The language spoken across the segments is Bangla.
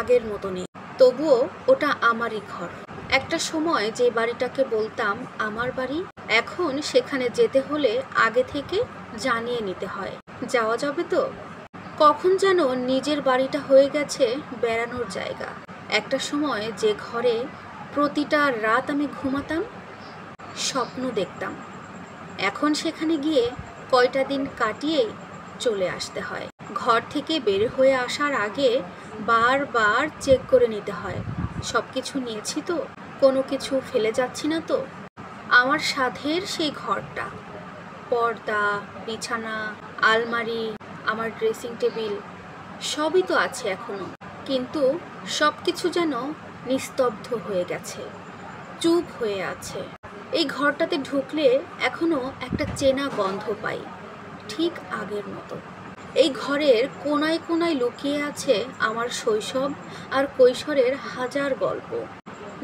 আগের মতো নেই, তবুও ওটা আমারই ঘর। একটা সময় যে বাড়িটাকে বলতাম আমার বাড়ি, এখন সেখানে যেতে হলে আগে থেকে জানিয়ে নিতে হয় যাওয়া যাবে তো। কখন যেন নিজের বাড়িটা হয়ে গেছে বেড়ানোর জায়গা। একটা সময় যে ঘরে প্রতিটা রাত আমি ঘুমাতাম, স্বপ্ন দেখতাম, এখন সেখানে গিয়ে কয়টা দিন কাটিয়েই চলে আসতে হয়। ঘর থেকে বের হয়ে আসার আগে বারবার চেক করে নিতে হয় সব কিছু নিয়েছি তো, কোনো কিছু ফেলে যাচ্ছি না তো। আমার সাধের সেই ঘরটা, পর্দা, বিছানা, আলমারি, আমার ড্রেসিং টেবিল সবই তো আছে এখনো, কিন্তু সব কিছু যেন নিস্তব্ধ হয়ে গেছে, চুপ হয়ে আছে। এই ঘরটাতে ঢুকলে এখনো একটা চেনা গন্ধ পাই, ঠিক আগের মতো। এই ঘরের কোনায় কোনায় লুকিয়ে আছে আমার শৈশব আর কৈশোরের হাজার গল্প।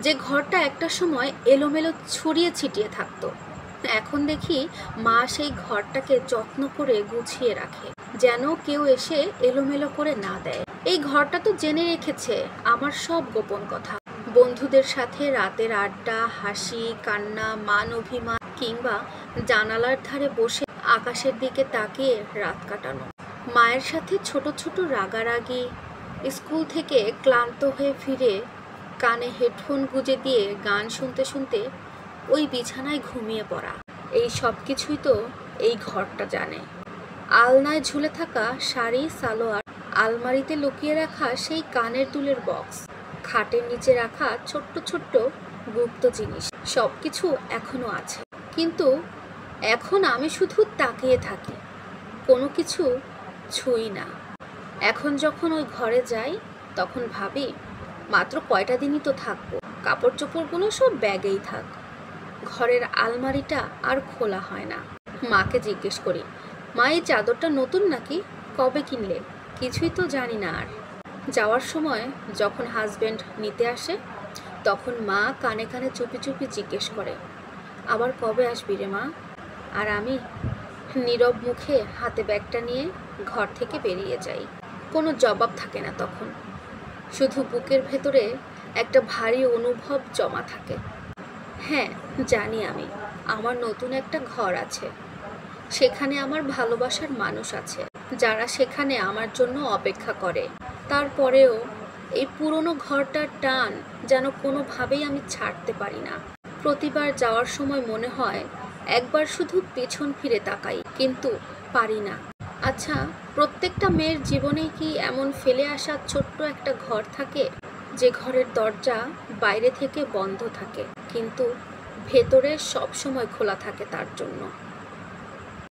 যে ঘরটা একটা সময় এলোমেলো ছড়িয়ে ছিটিয়ে থাকতো, এখন দেখি মা সেই ঘরটাকে যত্ন করে গুছিয়ে রাখে, যেন কেউ এসে এলোমেলো করে না দেয়। এই ঘরটা তো জেনে রেখেছে আমার সব গোপন কথা, বন্ধুদের সাথে রাতের আড্ডা, হাসি, কান্না, মান অভিমান, কিংবা জানালার ধারে বসে আকাশের দিকে তাকিয়ে রাত কাটানো, মায়ের সাথে ছোট ছোট রাগারাগি, স্কুল থেকে ক্লান্ত হয়ে ফিরে কানে হেডফোন গুঁজে দিয়ে গান শুনতে শুনতে ওই বিছানায় ঘুমিয়ে পড়া। এই সব কিছুই তো এই ঘরটা জানে। আলনায় ঝুলে থাকা শাড়ি, সালোয়ার, আলমারিতে লুকিয়ে রাখা সেই কানের দুলের বক্স, খাটের নিচে রাখা ছোট্ট ছোট্ট গুপ্ত জিনিস, সব কিছু এখনো আছে। কিন্তু এখন আমি শুধু তাকিয়ে থাকি, কোনো কিছু ছুঁই না। এখন যখন ওই ঘরে যাই তখন ভাবি মাত্র কয়টা দিনই তো থাকবো, কাপড় চোপড়গুলো সব ব্যাগেই থাক। ঘরের আলমারিটা আর খোলা হয় না। মাকে জিজ্ঞেস করি, মা এই চাদরটা নতুন নাকি, কবে কিনলে? কিছুই তো জানি না। আর যাওয়ার সময় যখন হাজবেন্ড নিতে আসে তখন মা কানে কানে চুপি চুপি জিজ্ঞেস করে, আবার কবে আসবি রে মা? আর আমি নীরব মুখে হাতে ব্যাগটা নিয়ে ঘর থেকে বেরিয়ে যাই। কোনো জবাব থাকে না তখন, শুধু বুকের ভেতরে একটা ভারী অনুভব জমা থাকে। হ্যাঁ, জানি আমি আমার নতুন একটা ঘর আছে, সেখানে আমার ভালোবাসার মানুষ আছে, যারা সেখানে আমার জন্য অপেক্ষা করে। তারপরেও এই পুরনো ঘরটার টান যেন কোনোভাবেই আমি ছাড়তে পারি না। প্রতিবার যাওয়ার সময় মনে হয় একবার শুধু পেছন ফিরে তাকাই, কিন্তু পারি না। আচ্ছা, প্রত্যেকটা মেয়ের জীবনেই কি এমন ফেলে আসা ছোট্ট একটা ঘর থাকে, যে ঘরের দরজা বাইরে থেকে বন্ধ থাকে কিন্তু ভেতরে সব সময় খোলা থাকে তার জন্য?